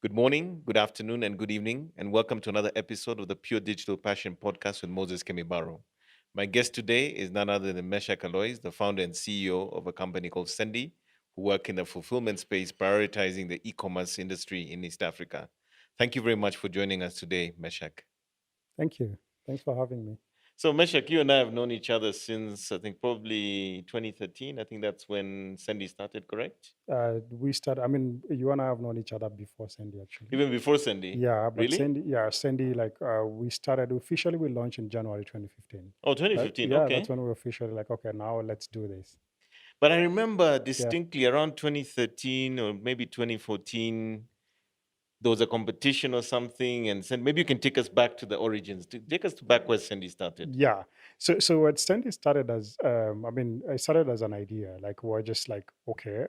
Good morning, good afternoon, and good evening, and welcome to another episode of the Pure Digital Passion Podcast with Moses Kemibaro. My guest today is none other than Meshack, the founder and CEO of a company called Sendy, who work in the fulfillment space, prioritizing the e-commerce industry in East Africa. Thank you very much for joining us today, Meshack. Thank you. Thanks for having me. So, Meshack, you and I have known each other since I think probably 2013. I think that's when Sendy started, correct? You and I have known each other before Sandy, actually. Even before Sendy. Yeah, but Really? Sandy, we started officially, we launched in January 2015. Oh, 2015. Yeah, that's Okay. when we officially like, okay, now let's do this. But I remember Yeah. distinctly around 2013 or maybe 2014, there was a competition or something. And maybe you can take us back to the origins. Take us back where Sandy started. Yeah. So what Sandy started as, I started as an idea. Like we're just like, okay,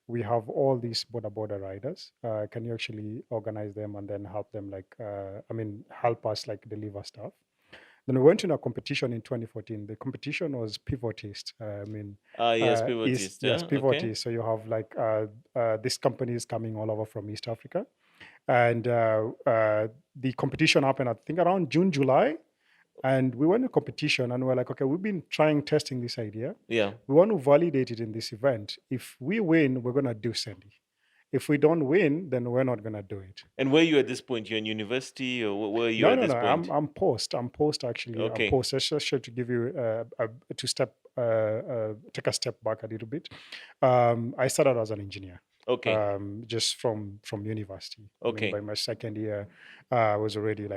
we have all these border riders. Can you actually organize them and then help them help us like deliver stuff? Then we went in a competition in 2014. The competition was pivotist. Ah, yes, East, pivotist. yes, Yeah. Okay. pivotist. So you have these companies coming all over from East Africa, and the competition happened, I think, around June, July. And we went to competition, and we're like, okay, we've been testing this idea. Yeah. We want to validate it in this event. If we win, we're gonna do Sandy. If we don't win, then we're not gonna do it. And where are you at this point? You're in university or where are you No, at no, this no. point? I'm post. I'm post actually. I'm Okay. post. Just to give you take a step back a little bit. I started as an engineer. Okay. Just from university. Okay. By my second year, I was already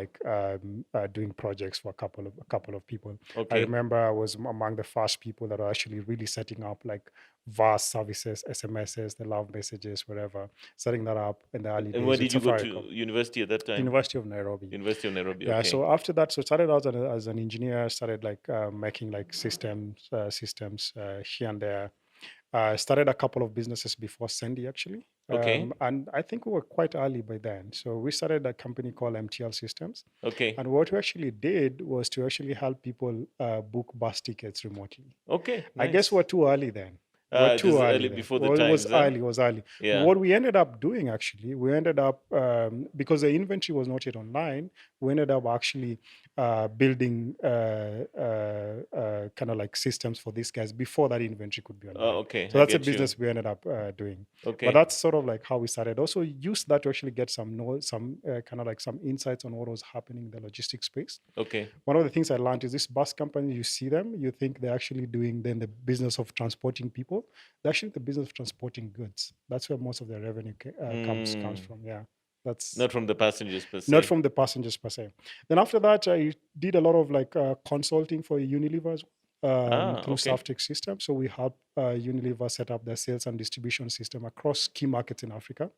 doing projects for a couple of people. I Okay. remember I was among the first people that are actually really setting up like vast services, SMSs, the love messages, whatever, setting that up in the early And where days with did you go to Safaricom, university at that time? University of Nairobi. University of Nairobi. Yeah, Okay. so after that, so started out as an engineer, started making like systems here and there. Started a couple of businesses before Sendy actually, Okay. and I think we were quite early by then. So we started a company called MTL Systems, Okay. and what we actually did was to actually help people book bus tickets remotely. Okay. I guess Nice. we're too early then. We're It is too early early then. before the Well, it was times, huh? early. It was early. Yeah. What we ended up doing actually, we ended up because the inventory was not yet online. We ended up actually building kind of like systems for these guys before that inventory could be Oh, online. okay. So I that's a get you. business we ended up doing. But Okay. that's sort of like how we started. Also used that to actually get some kind of like some insights on what was happening in the logistics space. Okay. One of the things I learned is this bus company, you see them, you think they're actually doing then the business of transporting people. They're actually the business of transporting goods. That's where most of their revenue comes Mm, from. Yeah, that's not from the passengers per not se. from the passengers per se. Then after that, I did a lot of consulting for Unilever as well, Ah, through okay. Saftex system. So we helped Unilever set up their sales and distribution system across key markets in Africa.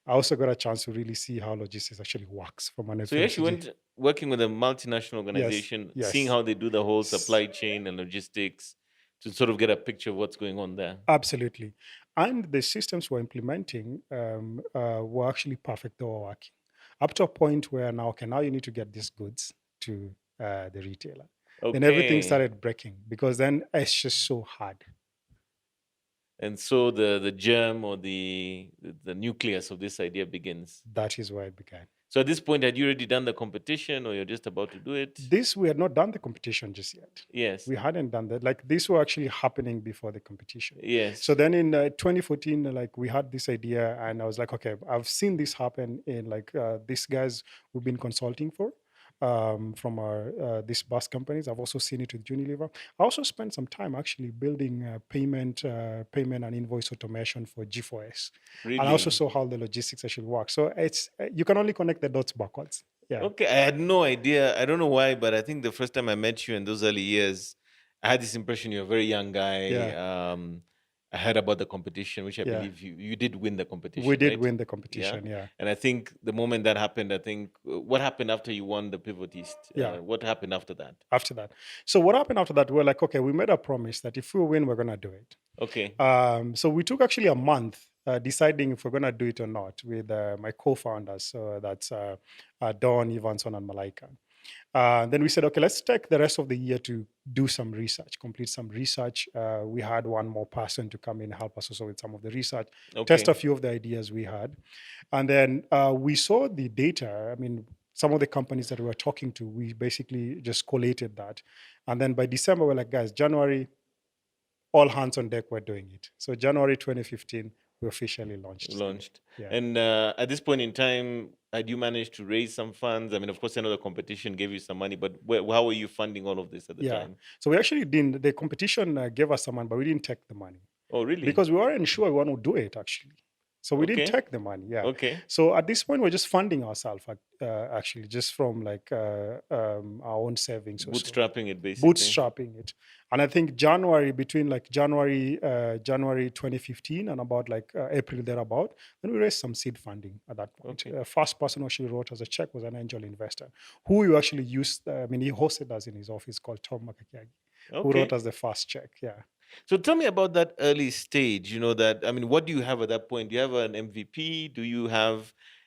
I also got a chance to really see how logistics actually works from an So you actually FMCG. went working with a multinational Yes, organization, seeing yes. how they do the whole S- supply chain and logistics to sort of get a picture of what's going on there. Absolutely. And the systems we're implementing were actually perfect. They were working up to a point where now, okay, now you need to get these goods to the retailer. Then everything Okay. started breaking because then it's just so hard. And so the germ or the nucleus of this idea begins. That is where it began. So at this point, had you already done the competition or you're just about to do it? This, we had not done the competition just yet. Yes. We hadn't done that. Like these were actually happening before the competition. So Yes. then in 2014, like we had this idea, and I was like, okay, I've seen this happen in these guys we've been consulting for. From our these bus companies, I've also seen it with Unilever. I also spent some time actually building payment and invoice automation for G4S, and I also Really? saw how the logistics actually works. So it's you can only connect the dots backwards. Yeah. Okay, I had no idea. I don't know why, but I think the first time I met you in those early years, I had this impression you're a very young guy. Yeah. I heard about the competition, which I Yeah. believe you did win the We competition, did right? win the Yeah. competition. Yeah. And I think the moment that happened, I think what happened after you won the pivotist? Yeah. What happened after that? After that. So what happened after that? We're like, okay, we made a promise that if we win, we're gonna do it. Okay. So we took actually a month deciding if we're gonna do it or not with my co-founders. So that's Don, Evanson, and Malaika. Then we said, okay, let's take the rest of the year to do some research, complete some research. We had one more person to come in and help us also with some of the research, test a Okay. few of the ideas we had. And then we saw the data. I mean, some of the companies that we were talking to, we basically just collated that. And then by December, we're like, guys, January, all hands on deck were doing it. So January 2015, we officially launched Sendy. Launched. Yeah. And at this point in time, had you managed to raise some funds? I mean, of course, I know the competition gave you some money, but how were you funding all of this at the Yeah. time? So we actually didn't, the competition gave us some money, but we didn't take the money Oh, really? because we weren't sure we want to do it actually. So we didn't Okay. take the money. Yeah. Okay. So at this point, we're just funding ourselves actually, just from like our own savings or so, Bootstrapping it, basically. bootstrapping it. And I think January, between like January 2015 and about like April thereabout, then we raised some seed funding at that point. Okay. First person who actually wrote us a check was an angel investor who you actually used. I mean, he hosted us in his office, called Tom Makakiagi, who wrote Okay. us the first check. Yeah. So tell me about that early stage. I mean, what do you have at that point? Do you have an MVP?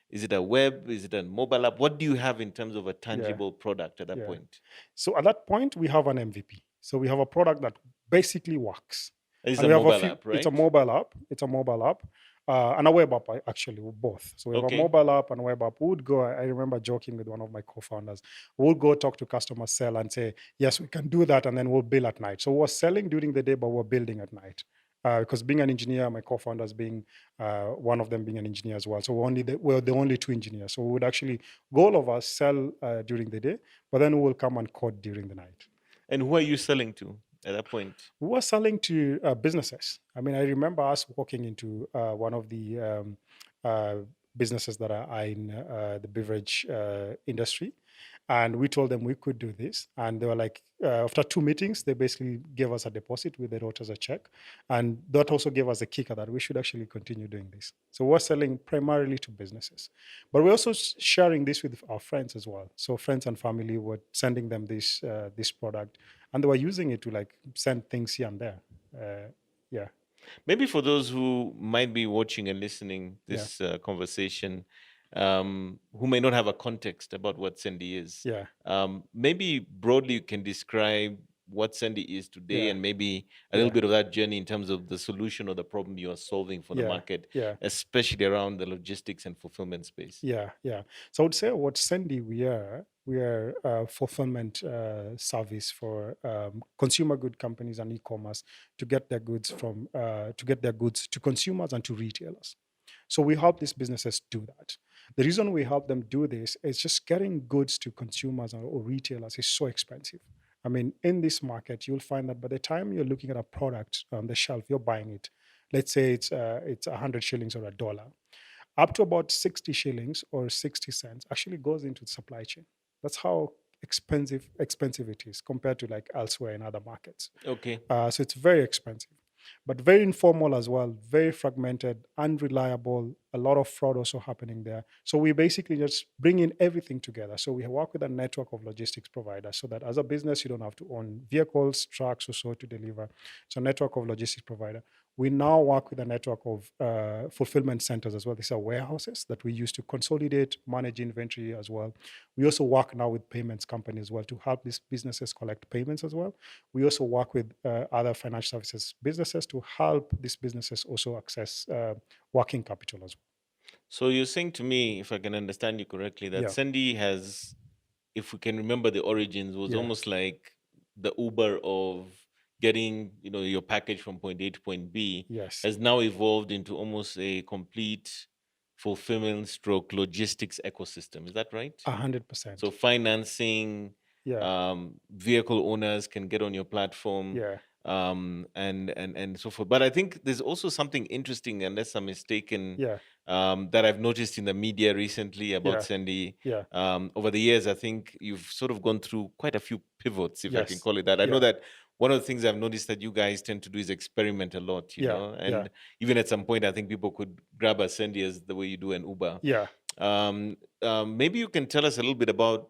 Is it a web? Is it a mobile app? What do you have in terms of a Yeah. tangible product at that Yeah. point? So at that point, we have an MVP. So we have a product that basically works, It's and a we have a mobile few. app, It's a right? mobile app. It's a mobile app. And a web app, actually, both. So we have a Okay. mobile app and a web app. We would go. I remember joking with one of my co-founders. We'll go talk to customer sell and say, yes, we can do that, and then we'll bill at night. So we're selling during the day, but we're building at night. Because being an engineer, my co-founders being one of them being an engineer as well. So we're the only two engineers. So we would actually, all of us sell during the day, but then we will come and code during the night. And who are you selling to at that point? We were selling to businesses. I mean, I remember us walking into one of the uh, businesses that are in the beverage industry, and we told them we could do this. And they were like, after two meetings, they basically gave us a deposit with the wrote us a check, and that also gave us a kicker that we should actually continue doing this. So we're selling primarily to businesses, but we're also sharing this with our friends as well. So friends and family were sending them this product, and they were using it to like send things here and there. Yeah, Maybe for those who might be watching and listening yeah, this conversation, who may not have a context about what Sendy is, yeah, maybe broadly you can describe what Sendy is today yeah, and maybe a little yeah, bit of that journey in terms of the solution or the problem you are solving for the yeah, market, yeah. especially around the logistics and fulfillment space. Yeah, yeah. So I would say what Sendy we are a fulfillment service for consumer good companies and e-commerce to get their goods to consumers and to retailers. So we help these businesses do that. The reason we help them do this is just getting goods to consumers or retailers is so expensive. I mean, in this market, you'll find that by the time you're looking at a product on the shelf, you're buying it. Let's say it's 100 shillings or a dollar, up to about 60 shillings or 60 cents actually goes into the supply chain. That's how expensive it is compared to like elsewhere in other markets. Okay. So it's very expensive, but very informal as well, very fragmented, unreliable, a lot of fraud also happening there. So we basically just bring in everything together. So we work with a network of logistics providers so that as a business, you don't have to own vehicles, trucks or so to deliver. So network of logistics provider. We now work with a network of fulfillment centers as well. These are warehouses that we use to consolidate, manage inventory as well. We also work now with payments companies as well to help these businesses collect payments as well. We also work with other financial services businesses to help these businesses also access working capital as well. So you're saying to me, if I can understand you correctly, that Yeah, Sendy has, if we can remember the origins, was yeah, almost like the Uber of getting, your package from point A to point B, yes, has now evolved into almost a complete fulfillment stroke logistics ecosystem. Is that right? So 100%. financing, Yeah, vehicle owners can get on your platform, yeah, and so forth. But I think there's also something interesting, unless I'm mistaken, yeah, that I've noticed in the media recently about yeah, Sendy. yeah, Over the years, I think you've sort of gone through quite a few pivots, if I can yes, call it that. I know yeah, that one of the things I've noticed that you guys tend to do is experiment a lot, yeah, yeah, and even at some point, I think people could grab a Sendy as the way you do an Uber. yeah, Maybe you can tell us a little bit about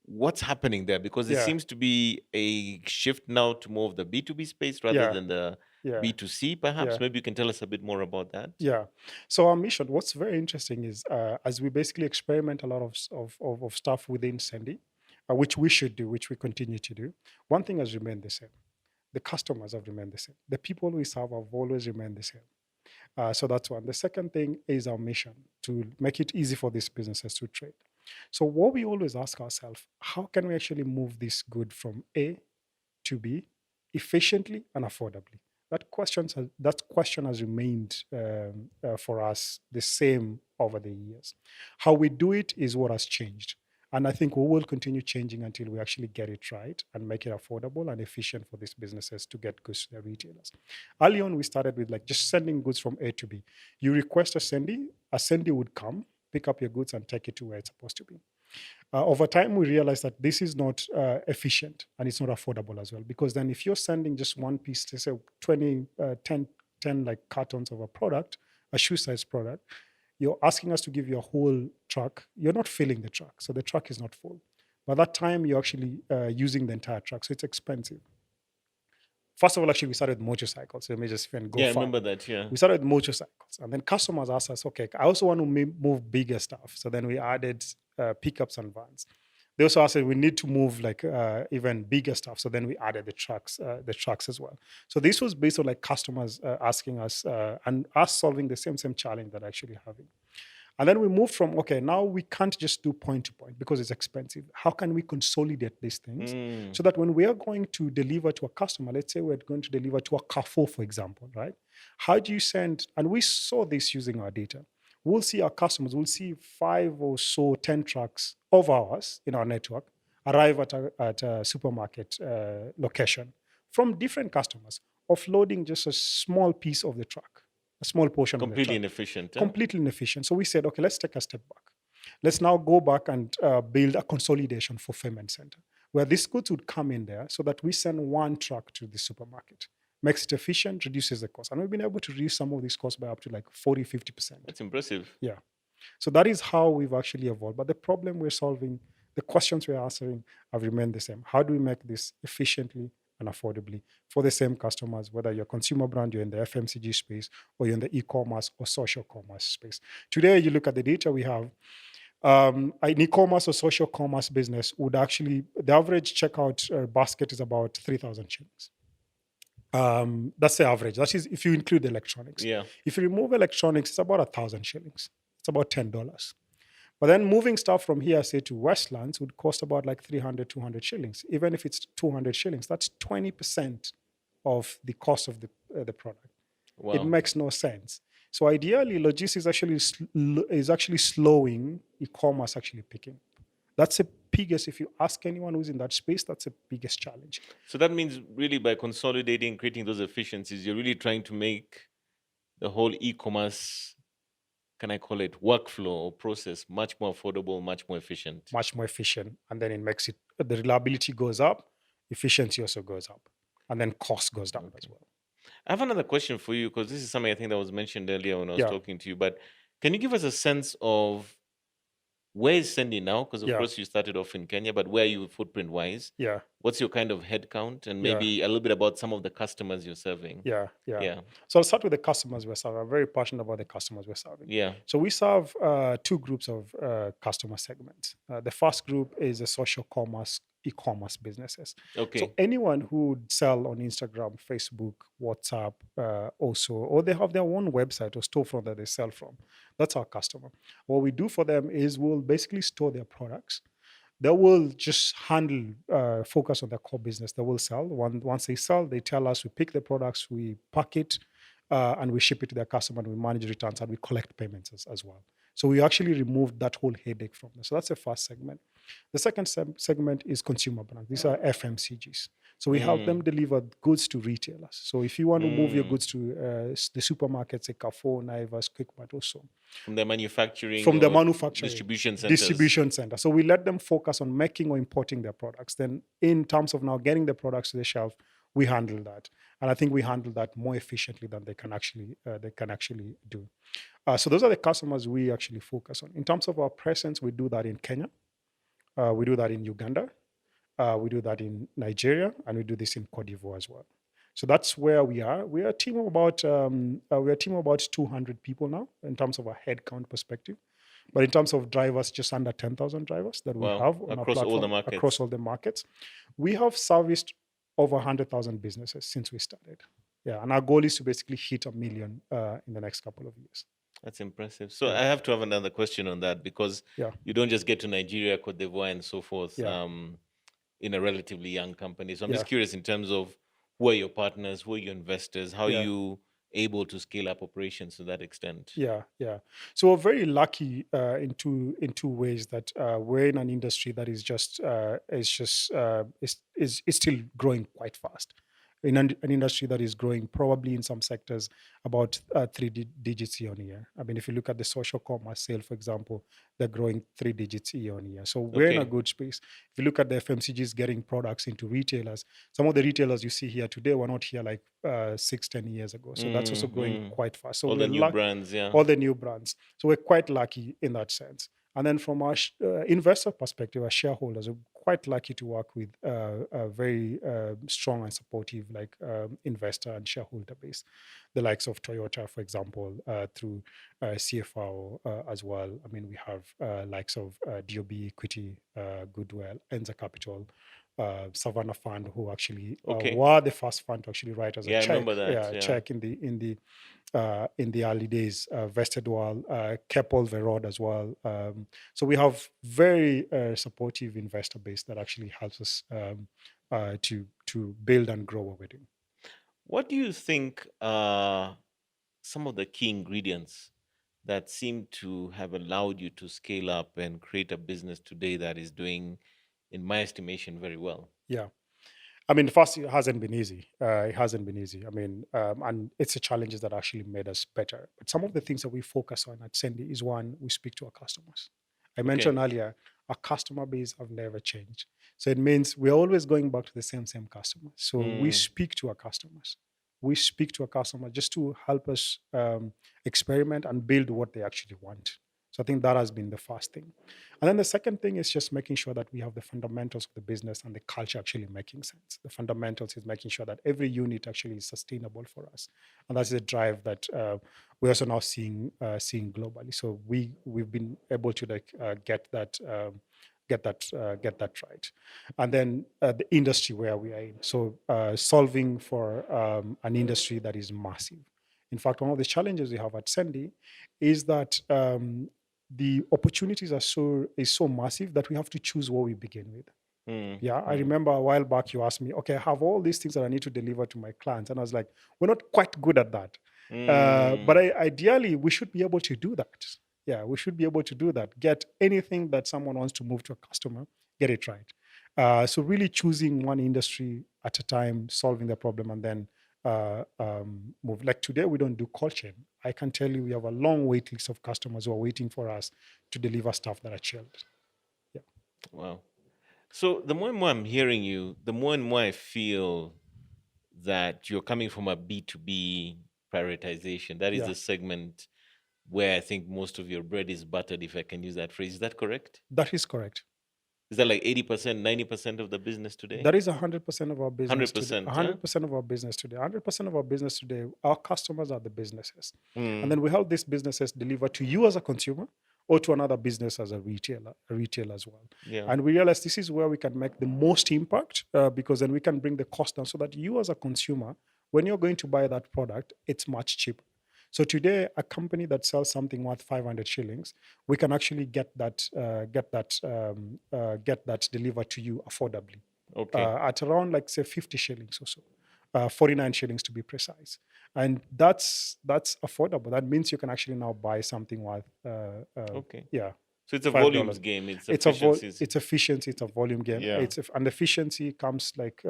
what's happening there, because it yeah, seems to be a shift now to more of the B2B space rather yeah, than the yeah, B2C, perhaps. yeah. Maybe you can tell us a bit more about that. Yeah. So our mission, what's very interesting is as we basically experiment a lot of stuff within Sendy, which we should do, which we continue to do. One thing has remained the same. The customers have remained the same. The people we serve have always remained the same. So that's one. The second thing is our mission to make it easy for these businesses to trade. So what we always ask ourselves, how can we actually move this good from A to be efficiently and affordably? That question has remained for us the same over the years. How we do it is what has changed. And I think we will continue changing until we actually get it right and make it affordable and efficient for these businesses to get goods to their retailers. Early on, we started with like just sending goods from A to B. You request a Sendy would come, pick up your goods and take it to where it's supposed to be. Over time, we realized that this is not efficient and it's not affordable as well. Because then, if you're sending just one piece, say 20, 10 like cartons of a product, a shoe size product, you're asking us to give you a whole truck. You're not filling the truck. So the truck is not full. By that time, you're actually using the entire truck. So it's expensive. First of all, actually, we started with motorcycles. So let me just even go Yeah, I far. remember that. Yeah. We started with motorcycles. And then customers asked us, okay, I also want to move bigger stuff. So then we added pickups and vans. They also asked we need to move like even bigger stuff. So then we added the trucks as well. So this was based on like customers asking us and us solving the same challenge that actually having. And then we moved from, okay, now we can't just do point to point because it's expensive. How can we consolidate these things so that when we are going to deliver to a customer, let's say we're going to deliver to a Carrefour, for example, right? How do you send, and we saw this using our data. We'll see our customers, we'll see 5 or so, 10 trucks of ours in our network arrive at a supermarket location from different customers, offloading just a small piece of the truck, a small portion of the Completely truck. inefficient. Completely inefficient. So we said, okay, let's take a step back. Let's now go back and build a consolidation fulfillment center where these goods would come in there so that we send one truck to the supermarket. Makes it efficient, reduces the cost. And we've been able to reduce some of these costs by up to like 40, 50%. That's impressive. Yeah. So that is how we've actually evolved. But the problem we're solving, the questions we're answering have remained the same. How do we make this efficiently and affordably for the same customers, whether you're a consumer brand, you're in the FMCG space, or you're in the e-commerce or social commerce space? Today, you look at the data we have, an e-commerce or social commerce business would actually, the average checkout basket is about 3,000 shillings. That's the average. That is if you include electronics. Yeah. If you remove electronics, it's about 1,000 shillings. It's about $10. But then moving stuff from here, say to Westlands, would cost about like 300, 200 shillings. Even if it's 200 shillings, that's 20% of the cost of the product. Wow. It makes no sense. So ideally, logistics is actually slowing e-commerce actually picking. That's the biggest, if you ask anyone who's in that space, that's the biggest challenge. So that means really by consolidating, creating those efficiencies, you're really trying to make the whole e-commerce, can I call it, workflow or process much more affordable, much more efficient. Much more efficient. And then it makes it, the reliability goes up, efficiency also goes up. And then cost goes down as well. I have another question for you because this is something I think that was mentioned earlier when I was Yeah. talking to you. But can you give us a sense of where is Sendy now? Because of Yeah. course you started off in Kenya, but where are you footprint wise? Yeah. What's your kind of head count? And Yeah. maybe a little bit about some of the customers you're serving. Yeah. Yeah. So I'll start with the customers we're serving. I'm very passionate about the customers we're serving. Yeah. So we serve 2 groups of customer segments. The first group is the social commerce, e-commerce businesses. Okay. So anyone who would sell on Instagram, Facebook, WhatsApp, also, or they have their own website or storefront that they sell from, that's our customer. What we do for them is we'll basically store their products. They will just focus on their core business. They will sell. Once they sell, they tell us, we pick the products, we pack it, and we ship it to their customer, and we manage returns, and we collect payments as well. So we actually removed that whole headache from them. So that's the first segment. The second segment is consumer brands. These are FMCGs. So we help them deliver goods to retailers. So if you want to move your goods to the supermarkets, like Carrefour, Naivas, Quickmart also. From the manufacturing. Distribution centers. Distribution center. So we let them focus on making or importing their products. Then in terms of now getting the products to the shelf, we handle that. And I think we handle that more efficiently than they can actually do. So those are the customers we actually focus on. In terms of our presence, we do that in Kenya. We do that in Uganda. We do that in Nigeria, and we do this in Cote d'Ivoire as well. So that's where we are. We are a team of about 200 people now in terms of a headcount perspective. But in terms of drivers, just under 10,000 drivers that we Wow. have on our Across all the platform across markets. all the markets. We have serviced over 100,000 businesses since we started. Yeah, and our goal is to basically hit a million in the next couple of years. That's impressive. So Yeah, I have to have another question on that because yeah, you don't just get to Nigeria, Cote d'Ivoire, and so forth yeah, in a relatively young company. So I'm yeah, just curious in terms of who are your partners, who are your investors, how are yeah. you able to scale up operations to that extent? Yeah, yeah. So we're very lucky in two ways that we're in an industry that is still growing quite fast. In an industry that is growing probably in some sectors about digits year on year. I mean, if you look at the social commerce sale, for example, they're growing 3 digits year on year. So we're in a Okay. good space. If you look at the FMCGs getting products into retailers, some of the retailers you see here today were not here like 6, 10 years ago. So that's also Mm, growing mm. quite fast. So All we're the new lucky, brands, yeah. all the new brands. So we're quite lucky in that sense. And then from our investor perspective, our shareholders, we're quite lucky to work with a very strong and supportive like investor and shareholder base, the likes of Toyota, for example, through CFO as well. I mean, we have likes of DOB Equity, Goodwill, Enza Capital, Savannah Fund, who actually Okay. were the first fund to actually write as a Yeah, I check, remember that. yeah, Yeah. check in the early days, Vestedwal, Keppel Verod as well. So we have very supportive investor base that actually helps us to build and grow what we're doing. What do you think are some of the key ingredients that seem to have allowed you to scale up and create a business today that is doing, in my estimation, very well? Yeah. I mean, first, it hasn't been easy. It hasn't been easy. I mean, and it's the challenges that actually made us better. But some of the things that we focus on at Sendy is one, we speak to our customers. I Okay. mentioned earlier, our customer base have never changed. So it means we're always going back to the same customers. So we Mm, speak to our customers. We speak to our customers just to help us experiment and build what they actually want. So I think that has been the first thing. And then the second thing is just making sure that we have the fundamentals of the business and the culture actually making sense. The fundamentals is making sure that every unit actually is sustainable for us, and that's the drive that we're also now seeing globally. So we've been able to like get that right, and then the industry where we are in. So solving for an industry that is massive. In fact, one of the challenges we have at Sendy is that the opportunities are so massive that we have to choose what we begin with. mm, Yeah, I mm, remember a while back you asked me, okay, I have all these things that I need to deliver to my clients, and I was like, we're not quite good at that. But mm. ideally, we should be able to do that. Yeah, we should be able to do that. Get anything that someone wants to move to a customer, get it right. So really choosing one industry at a time, solving the problem, and then move. Like today, we don't do cold chain. I can tell you, we have a long wait list of customers who are waiting for us to deliver stuff that are chilled. Yeah, Wow. So the more and more I'm hearing you, the more and more I feel that you're coming from a B2B prioritization. That is yeah, the segment where I think most of your bread is buttered, if I can use that phrase. Is that correct? that is correct. Is that like 80%, 90% of the business today? That is 100% of our business today. 100%, yeah? 100% of our business today. 100% of our business today, our customers are the businesses. And Mm, then we help these businesses deliver to you as a consumer or to another business as a retailer as well. yeah. And we realize this is where we can make the most impact because then we can bring the cost down so that you as a consumer, when you're going to buy that product, it's much cheaper. So today, a company that sells something worth 500 shillings, we can actually get that delivered to you affordably Okay. at around like say 50 shillings or so, 49 shillings to be precise. And that's affordable. That means you can actually now buy something worth Okay. yeah, So it's a volumes $5. game, it's It's a efficiencies. it's efficiency, it's a volume game. Yeah. And efficiency comes like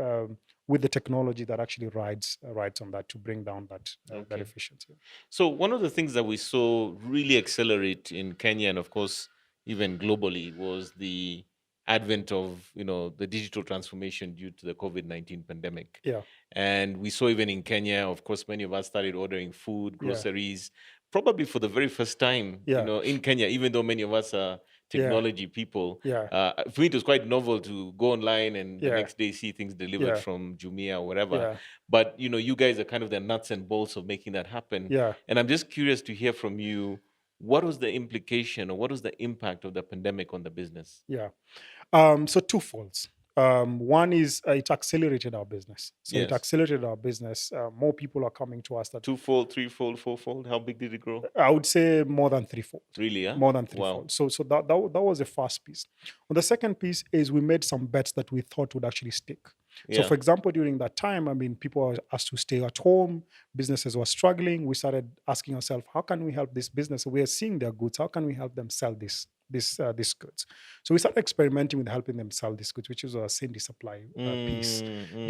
with the technology that actually rides on that to bring down that Okay. efficiency. So one of the things that we saw really accelerate in Kenya and of course even globally was the advent of, the digital transformation due to the COVID-19 pandemic. Yeah, And we saw even in Kenya, of course, many of us started ordering food, yeah, groceries, probably for the very first time, yeah, in Kenya, even though many of us are yeah, technology people. yeah, For me, it was quite novel to go online and the yeah, next day see things delivered yeah, from Jumia or whatever. yeah, But, you guys are kind of the nuts and bolts of making that happen. yeah. And I'm just curious to hear from you, what was the implication or what was the impact of the pandemic on the business? Yeah. So twofolds. One is it accelerated our business. So it Yes. accelerated our business. More people are coming to us. That Twofold, threefold, fourfold. How big did it grow? I would say more than threefold. Really? Yeah. More than Wow. threefold. So that was the first piece. On the second piece is we made some bets that we thought would actually stick. So, Yeah. for example, during that time, I mean, people were asked to stay at home. Businesses were struggling. We started asking ourselves, how can we help this business? We are seeing their goods. How can we help them sell these goods? So we started experimenting with helping them sell these goods, which is a Sendy supply piece.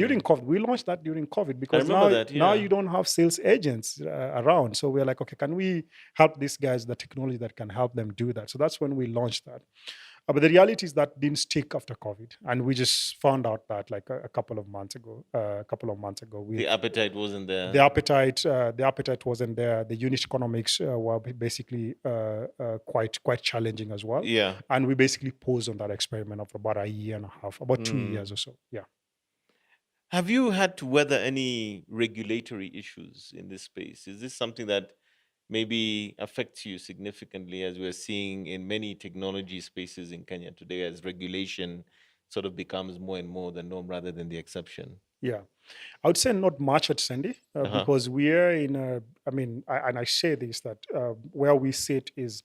During Mm. COVID, we launched that during COVID I because remember that. now Yeah. you don't have sales agents around. So we're like, okay, can we help these guys the technology that can help them do that? So that's when we launched that. But the reality is that didn't stick after COVID, and we just found out that like a couple of months ago. The appetite wasn't there. The appetite wasn't there. The unit economics were basically quite challenging as well, Yeah. and we basically paused on that experiment of about a year and a half, about 2 years or so. Yeah. Have you had to weather any regulatory issues in this space? Is this something that maybe affects you significantly, as we're seeing in many technology spaces in Kenya today, as regulation sort of becomes more and more the norm rather than the exception? Yeah. I would say not much at Sendy Uh-huh. because we're in a, I mean, and I say this that where we sit is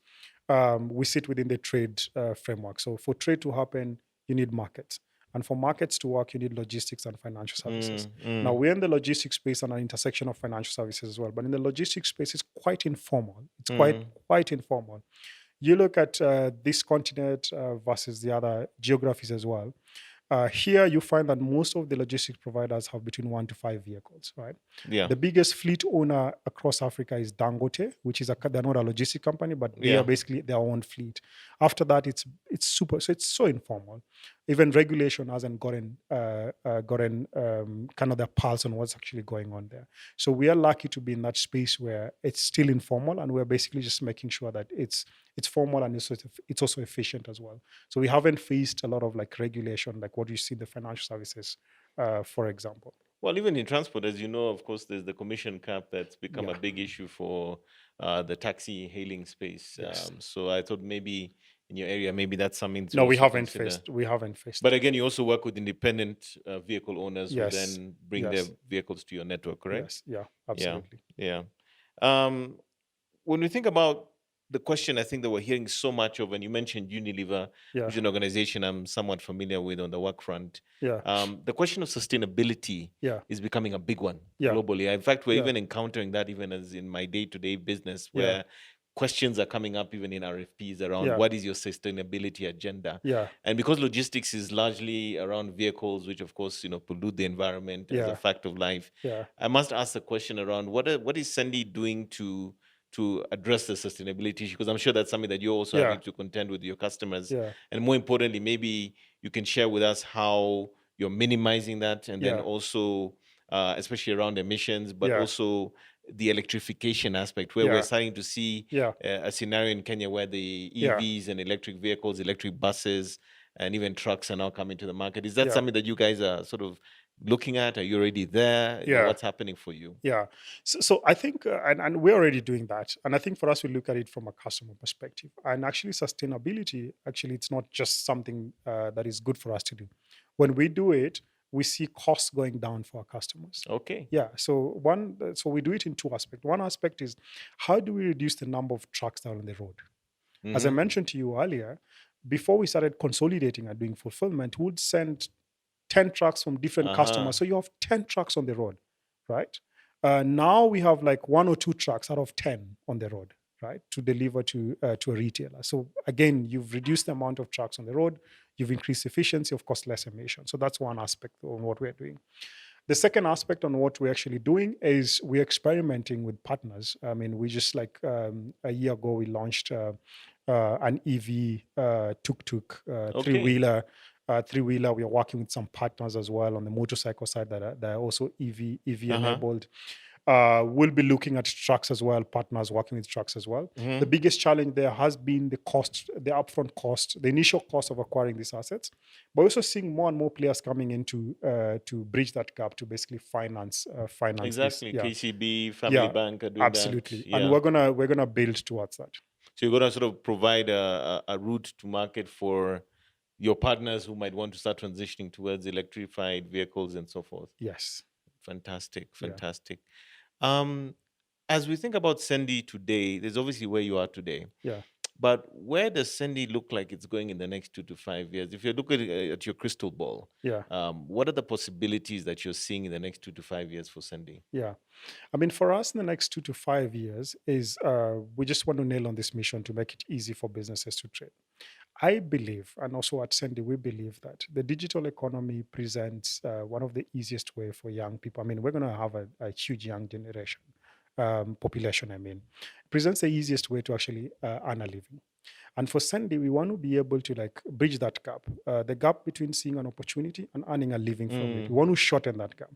we sit within the trade framework. So for trade to happen, you need markets. And for markets to work, you need logistics and financial services. Now, Mm. we're in the logistics space and an intersection of financial services as well. But in the logistics space, it's quite informal. It's Mm. quite informal. You look at this continent versus the other geographies as well. Here, you find that most of the logistics providers have between 1 to 5 vehicles, right? Yeah. The biggest fleet owner across Africa is Dangote, which is they're not a logistic company, but they are Yeah. basically their own fleet. After that, it's so informal. Even regulation hasn't gotten kind of their pulse on what's actually going on there. So we are lucky to be in that space where it's still informal, and we're basically just making sure that it's formal and it's also efficient as well. So we haven't faced a lot of like regulation, like what you see in the financial services, for example. Well, even in transport, as you know, of course, there's the commission cap that's become Yeah. a big issue for the taxi hailing space. Yes. So I thought maybe in your area, maybe that's something to No, we also haven't consider. faced. We haven't faced But that. again, you also work with independent vehicle owners who Yes. then bring their Yes. vehicles to your network, correct? Yes. Yeah. Yeah, Absolutely. yeah. Um, when we think about the question, I think that we're hearing so much of, and you mentioned Unilever, Yeah. which is an organization I'm somewhat familiar with on the work front. Yeah. The question of sustainability Yeah. is becoming a big one Yeah. globally. In fact, we're Yeah. even encountering that even as in my day-to-day business, Yeah. where questions are coming up even in RFPs around Yeah. what is your sustainability agenda. Yeah. And because logistics is largely around vehicles, which of course pollute the environment as a Yeah. fact of life, Yeah. I must ask the question around what is Sendy doing to address the sustainability issue? Because I'm sure that's something that you're also Yeah. having to contend with your customers. Yeah. And more importantly, maybe you can share with us how you're minimizing that, and then Yeah. also, especially around emissions, but Yeah. also the electrification aspect, where we're Yeah. starting to see Yeah. a scenario in Kenya where the Yeah. EVs and electric vehicles, electric buses, and even trucks are now coming to the market. Is that Yeah. something that you guys are sort of looking at? Are you already there? Yeah. What's happening for you? Yeah. So I think, and we're already doing that. And I think for us, we look at it from a customer perspective. And actually, sustainability, actually, it's not just something that is good for us to do. When we do it, we see costs going down for our customers. Okay. Yeah. So we do it in two aspects. One aspect is how do we reduce the number of trucks that are on the road? As I Mm-hmm. mentioned to you earlier, before we started consolidating and doing fulfillment, we would send 10 trucks from different Uh-huh. customers. So you have 10 trucks on the road, right? Now we have like 1 or 2 trucks out of 10 on the road, right, to deliver to a retailer. So again, you've reduced the amount of trucks on the road, you've increased efficiency, of course, less emission. So that's one aspect on what we're doing. The second aspect on what we're actually doing is we're experimenting with partners. I mean, we just like a year ago, we launched an EV tuk-tuk Okay. three-wheeler. Three-wheeler. We are working with some partners as well on the motorcycle side that are also EV Uh-huh. enabled. We'll be looking at trucks as well, partners working with trucks as well. The Mm-hmm. biggest challenge there has been the cost, the upfront cost, the initial cost of acquiring these assets. But we're also seeing more and more players coming in to bridge that gap to basically finance this. Exactly. Yeah, KCB, Family yeah, Bank are doing that. absolutely. And Yeah. we're gonna build towards that. So you're going to sort of provide a route to market for your partners who might want to start transitioning towards electrified vehicles and so forth. Yes. Fantastic, Yeah. fantastic. Um, as we think about Sendy today, there's obviously where you are today, Yeah. but where does Sendy look like it's going in the next 2 to 5 years? If you look at your crystal ball, Yeah. what are the possibilities that you're seeing in the next 2 to 5 years for Sendy? Yeah. I mean, for us in the next 2 to 5 years is we just want to nail on this mission to make it easy for businesses to trade. I believe, and also at Sendy, we believe that the digital economy presents one of the easiest way for young people. I mean, we're going to have a huge young generation population. I mean, presents the easiest way to actually earn a living. And for Sandy, we want to be able to like bridge that gap, the gap between seeing an opportunity and earning a living from it. We Mm, want to shorten that gap.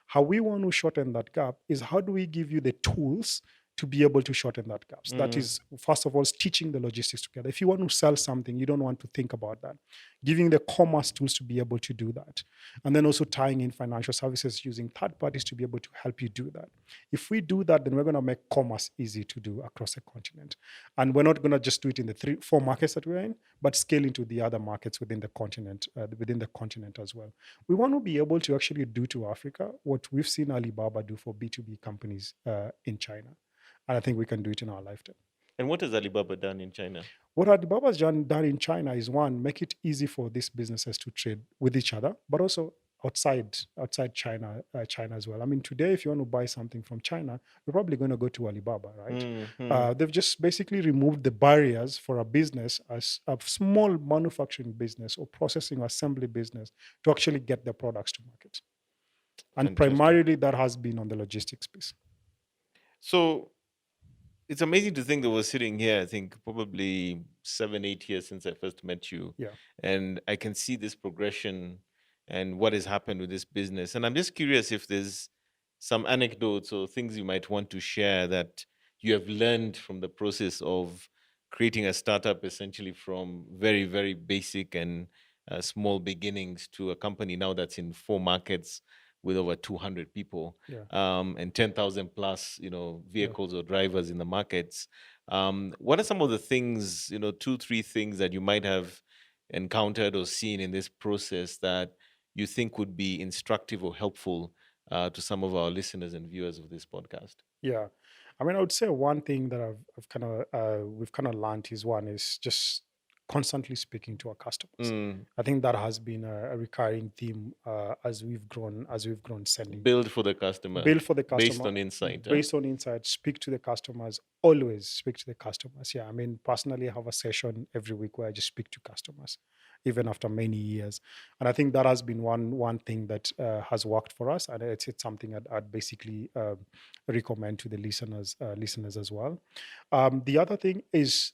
How we want to shorten that gap is how do we give you the tools to be able to shorten that gaps? That mm, is, first of all, stitching the logistics together. If you want to sell something, you don't want to think about that. Giving the commerce tools to be able to do that. And then also tying in financial services using third parties to be able to help you do that. If we do that, then we're going to make commerce easy to do across the continent. And we're not going to just do it in the 3 4 markets that we're in, but scale into the other markets within the continent as well. We want to be able to actually do to Africa what we've seen Alibaba do for B2B companies in China. And I think we can do it in our lifetime. and what has Alibaba done in China? What Alibaba's done in China is one, make it easy for these businesses to trade with each other, but also outside China as well. I mean, today, if you want to buy something from China, you're probably going to go to Alibaba, right? Mm-hmm. They've just basically removed the barriers for a business, as a small manufacturing business or processing or assembly business, to actually get their products to market. And Fantastic. primarily, that has been on the logistics piece. So it's amazing to think that we're sitting here, I think probably 7, 8 years since I first met you. Yeah, And I can see this progression and what has happened with this business. And I'm just curious if there's some anecdotes or things you might want to share that you have learned from the process of creating a startup essentially from very, very basic and small beginnings to a company now that's in 4 markets with over 200 people yeah, and 10,000 plus, yeah. vehicles or drivers in the markets. What are some of the things, 2, 3 things that you might have encountered or seen in this process that you think would be instructive or helpful to some of our listeners and viewers of this podcast? Yeah. I mean, I would say one thing that I've kind of we've kind of learned is one is just constantly speaking to our customers. Mm, I think that has been a recurring theme as we've grown Sendy. build for the customer Build for the based customer on insight. Huh? based on insight, speak to the customers, always speak to the customers. Yeah, I mean, personally, I have a session every week where I just speak to customers, even after many years. And I think that has been one thing that has worked for us, and it's something I'd basically recommend to the listeners as well. The other thing is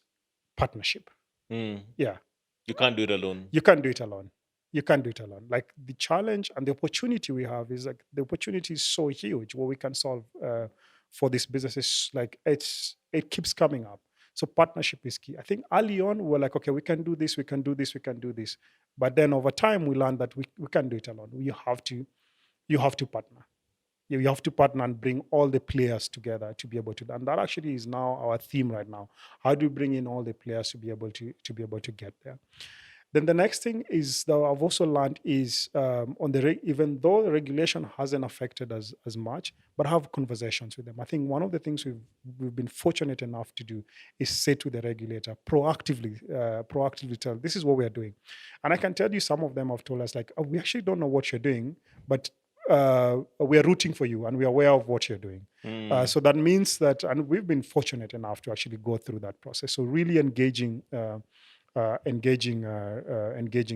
partnership. Mm, Yeah, you can't do it alone. you can't do it alone. You can't do it alone. Like the challenge and the opportunity we have is like the opportunity is so huge what we can solve for these businesses. Like it keeps coming up. So partnership is key. I think early on we're like, okay, we can do this, we can do this, we can do this. But then over time we learn that we can't do it alone. You have to partner. You have to partner and bring all the players together to be able to. And that actually is now our theme right now. How do we bring in all the players to be able to get there? Then the next thing is that I've also learned is even though the regulation hasn't affected us as much, but have conversations with them. I think one of the things we've been fortunate enough to do is sit with the regulator proactively tell this is what we are doing, and I can tell you some of them have told us like, oh, we actually don't know what you're doing, but we are rooting for you and we are aware of what you're doing. Mm, So that means that, and we've been fortunate enough to actually go through that process. So really engaging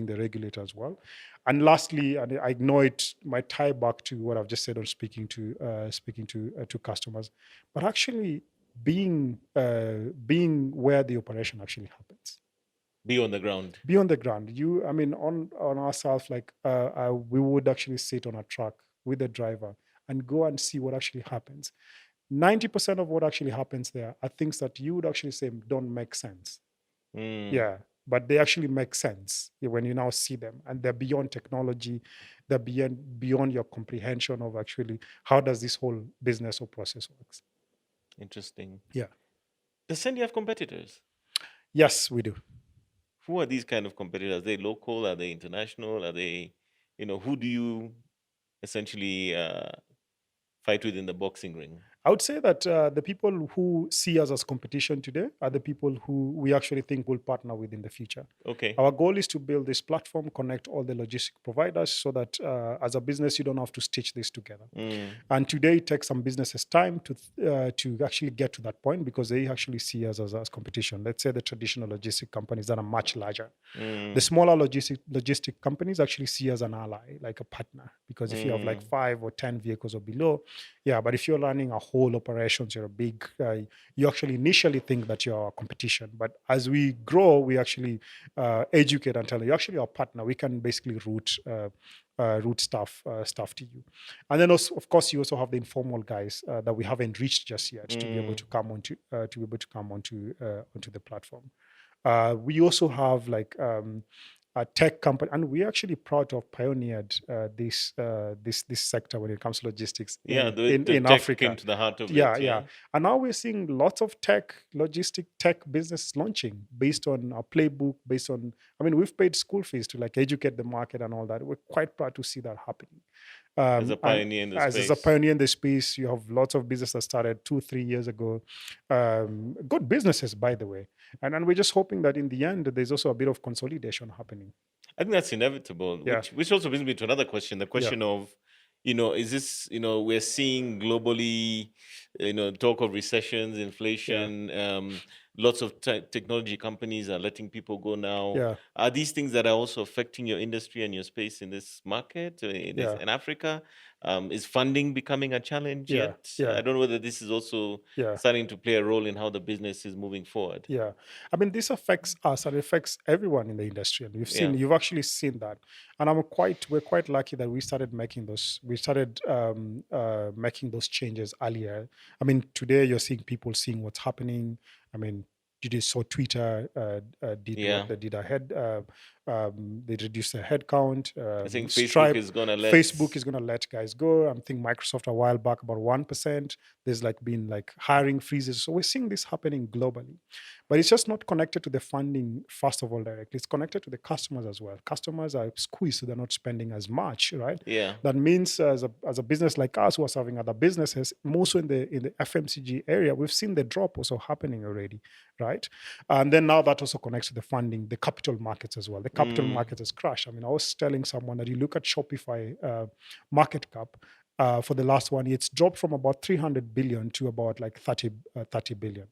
the regulator as well. And lastly, and I know it might tie back to what I've just said on speaking to customers, but actually being where the operation actually happens. be on the ground. Be on the ground. I mean, on ourselves, like we would actually sit on a truck with the driver and go and see what actually happens. 90% of what actually happens there are things that you would actually say don't make sense. Mm, Yeah, but they actually make sense when you now see them, and they're beyond technology, they're beyond your comprehension of actually how does this whole business or process works. interesting. Yeah. Does Sendy have competitors? Yes, we do. Who are these kind of competitors? Are they local? Are they international? Are they, who do you essentially fight with in the boxing ring? I would say that the people who see us as competition today are the people who we actually think will partner with in the future. Okay. Our goal is to build this platform, connect all the logistic providers so that as a business, you don't have to stitch this together. Mm, And today, it takes some businesses time to actually get to that point because they actually see us as competition. Let's say the traditional logistic companies that are much larger. The mm, smaller logistic companies actually see as an ally, like a partner, because if you have like mm, 5 or 10 vehicles or below, yeah. But if you're running a whole operations, you're a big. You actually initially think that you're a competition, but as we grow, we actually educate and tell you actually our partner. We can basically route stuff to you, and then also, of course, you also have the informal guys that we haven't reached just yet to be able mm. to come onto the platform. We also have like a tech company, and we're actually proud to have pioneered this sector when it comes to logistics Yeah, the in tech came Africa. to the heart of Yeah, it. yeah. Yeah. And now we're seeing lots of logistic tech businesses launching based on our playbook, based on, I mean, we've paid school fees to like educate the market and all that. We're quite proud to see that happening. As a And pioneer in the as a space. pioneer in the space, you have lots of businesses that started 2, 3 years ago. Good businesses, by the way. And we're just hoping that in the end, there's also a bit of consolidation happening. I think that's inevitable, Yeah, which also brings me to another question. The yeah, question of, is this, we're seeing globally, talk of recessions, yeah, inflation, lots of technology companies are letting people go now. yeah, Are these things that are also affecting your industry and your space in this market, yeah, in Africa? Is funding becoming a challenge yeah, yet? yeah, I don't know whether this is also yeah. starting to play a role in how the business is moving forward. Yeah, I mean, this affects us and affects everyone in the industry, and Yeah. you've actually seen that. And we're quite lucky that we started making those changes earlier. I mean, today you're seeing people seeing what's happening. I mean, you just saw Twitter did what Yeah. they did ahead. They reduced their headcount. I think Facebook Stripe, is gonna let. Facebook is going to let guys go. I think Microsoft a while back about 1%. There's like been like hiring freezes. So we're seeing this happening globally. But it's just not connected to the funding, first of all, directly. It's connected to the customers as well. Customers are squeezed, so they're not spending as much, right? Yeah. That means as a business like us who are serving other businesses, mostly in the FMCG area, we've seen the drop also happening already, right? And then now that also connects to the funding, the capital markets as well. The capital Mm, market has crashed. I mean, I was telling someone that you look at Shopify market cap for the last one year, it's dropped from about 300 billion to about like 30 billion.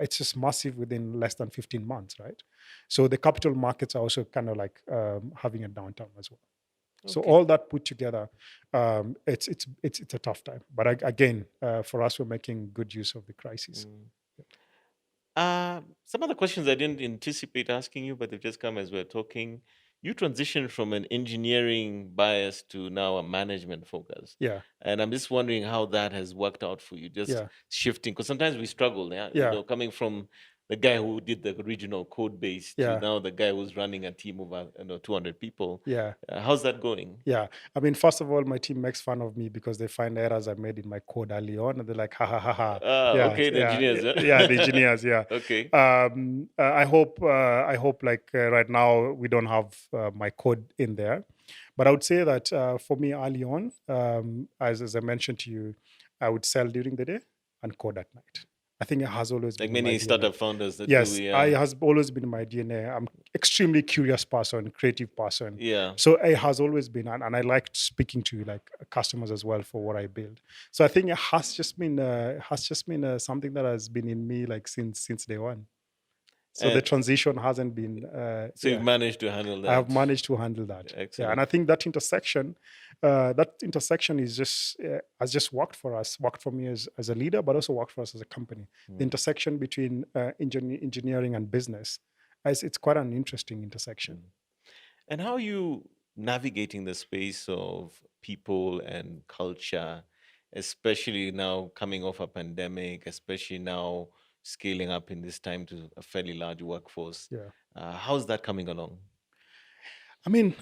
It's just massive within less than 15 months, right? So the capital markets are also kind of like having a downturn as well. So okay. all that put together, it's a tough time. But again, for us, we're making good use of the crisis. Mm. Some other questions I didn't anticipate asking you, but they've just come as we're talking. You transitioned from an engineering bias to now a management focus. Yeah, And I'm just wondering how that has worked out for you, just yeah, shifting, because sometimes we struggle, yeah, yeah, coming from the guy who did the original code base to yeah, now the guy who's running a team of 200 people. yeah. How's that going? Yeah, I mean, first of all, my team makes fun of me because they find errors I made in my code early on, and they're like, "Ha ha ha ha!" Yeah, Okay, the yeah, engineers, yeah. yeah. The engineers, yeah. Okay. I hope, like right now, we don't have my code in there, but I would say that for me, early on, as I mentioned to you, I would sell during the day and code at night. I think it has always Like been in my many DNA. startup founders that do, Yes, I yeah. has always been in my DNA. I'm extremely curious person, creative person. Yeah. So it has always been, and I like speaking to like customers as well for what I build. So I think it has just been something that has been in me like since day one. So the And transition hasn't been, so you've yeah. managed to handle I have that. managed to handle that. Yeah, and Excellent. I think that intersection is just has just worked for us, worked for me as a leader, but also worked for us as a company. The Mm, intersection between engineering and business, as it's quite an interesting intersection. mm. And how are you navigating the space of people and culture, especially now coming off a pandemic, especially now scaling up in this time to a fairly large workforce? Yeah. How's that coming along? I mean,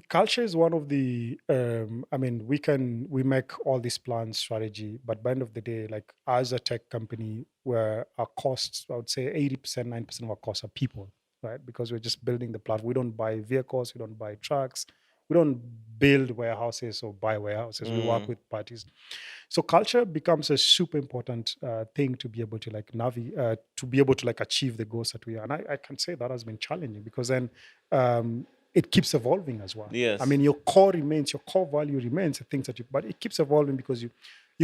culture is one of the. I mean, we make all these plans, strategy, but by the end of the day, like as a tech company, where our costs, I would say 80%, 90% of our costs are people, right? Because we're just building the platform. We don't buy vehicles, we don't buy trucks, we don't build warehouses or buy warehouses. We work Mm, with parties. So culture becomes a super important thing to be able to like to be able to like achieve the goals that we are. And I can say that has been challenging because then it keeps evolving as well. I yes. mean, your core remains, your core value remains the things that you, but it keeps evolving because you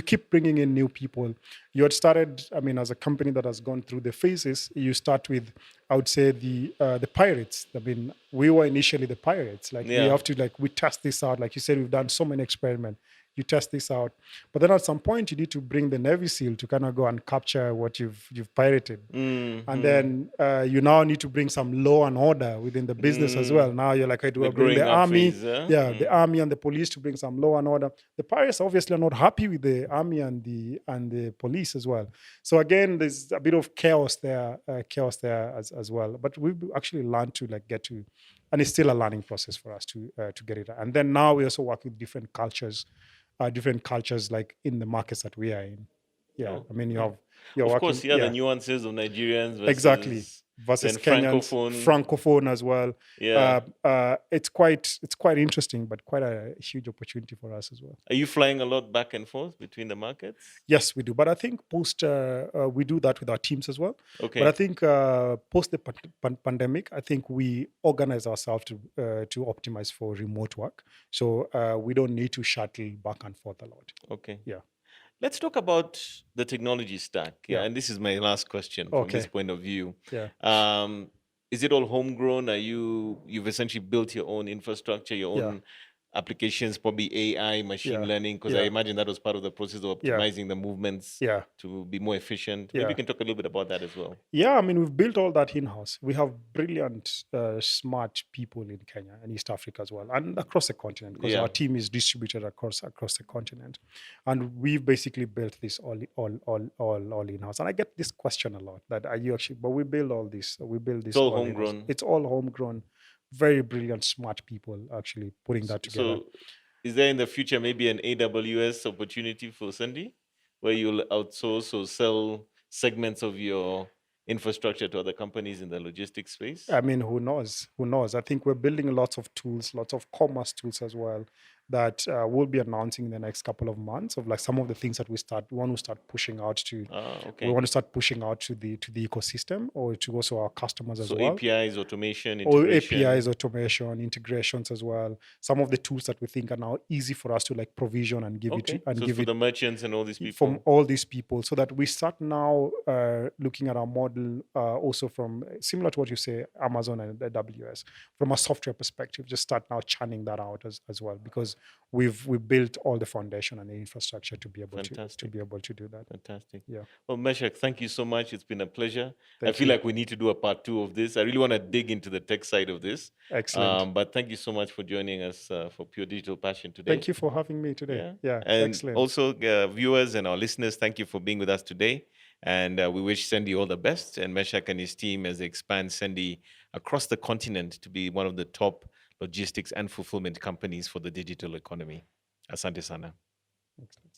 keep bringing in new people. You had started, I mean, as a company that has gone through the phases, you start with, I would say the pirates. I mean, we were initially the pirates. Like we Yeah. have to like we test this out. Like you said, we've done so many experiments. You test this out, but then at some point you need to bring the Navy SEAL to kind of go and capture what you've pirated, and Mm-hmm. then you now need to bring some law and order within the business as Mm. well. Now you're like, hey, do The I bring the growing up army? phase, huh? Yeah, the Mm. army and the police to bring some law and order. The pirates obviously are not happy with the army and the police as well. So again, there's a bit of chaos there as well. But we've actually learned to like get to, and it's still a learning process for us to get it. And then now we also work with different cultures like in the markets that we are in. Yeah, Oh, I mean okay. you're Of working. course, yeah, the Yeah, nuances of Nigerians exactly. versus Versus then Kenyans, francophone. francophone as well. Yeah. It's quite interesting, but quite a huge opportunity for us as well. Are you flying a lot back and forth between the markets? Yes, we do. But I think we do that with our teams as well. But I Okay. think post the pandemic, I think we organize ourselves to optimize for remote work. So we don't need to shuttle back and forth a lot. Okay. Yeah. Let's talk about the technology stack. Yeah, Yeah. and this is my last question from this Okay. point of view. Yeah. Um, is it all homegrown? You've essentially built your own infrastructure, your Yeah. own applications, probably AI, machine Yeah. learning, because I Yeah. imagine that was part of the process of Yeah. optimizing the movements Yeah. to be more efficient. Maybe you Yeah. can talk a little bit about that as well. Yeah, I mean, we've built all that in-house. We have brilliant, smart people in Kenya and East Africa as well, and across the continent, because Yeah. our team is distributed across the continent, and we've basically built this all in-house. And I get this question a lot: that are you actually? But we build all this. We build It's this all all in-house. homegrown. It's all homegrown, very brilliant, smart people actually putting So, that together. so is there in the future maybe an AWS opportunity for Sendy where you'll outsource or sell segments of your infrastructure to other companies in the logistics space? I mean, who knows? Who knows? I think we're building lots of tools, lots of commerce tools as well that we'll be announcing in the next couple of months of like some of the things that we want to start pushing out to. Ah, We okay. want to start pushing out to the ecosystem or to also our customers as So well. APIs, automation, Or integration. APIs, automation, integrations as well. Some of the tools that we think are now easy for us to like provision and give it to Okay. and So it's give for it the merchants and all these from people. all these people so that we start now looking at our model also from similar to what you say Amazon and AWS from a software perspective, just start now churning that out as well because we've built all the foundation and the infrastructure to be able Fantastic. to do that. Fantastic. Yeah, Well, Meshack, thank you so much. It's been a pleasure. I thank feel you. like we need to do a part two of this. I really want to dig into the tech side of this. Excellent. But thank you so much for joining us for Pure Digital Passion today. Thank you for having me today. Yeah. Yeah, And excellent. also, viewers and our listeners, thank you for being with us today. And we wish Sendy all the best and Meshack and his team as they expand Sendy across the continent to be one of the top logistics and fulfillment companies for the digital economy. Asante sana. Excellent.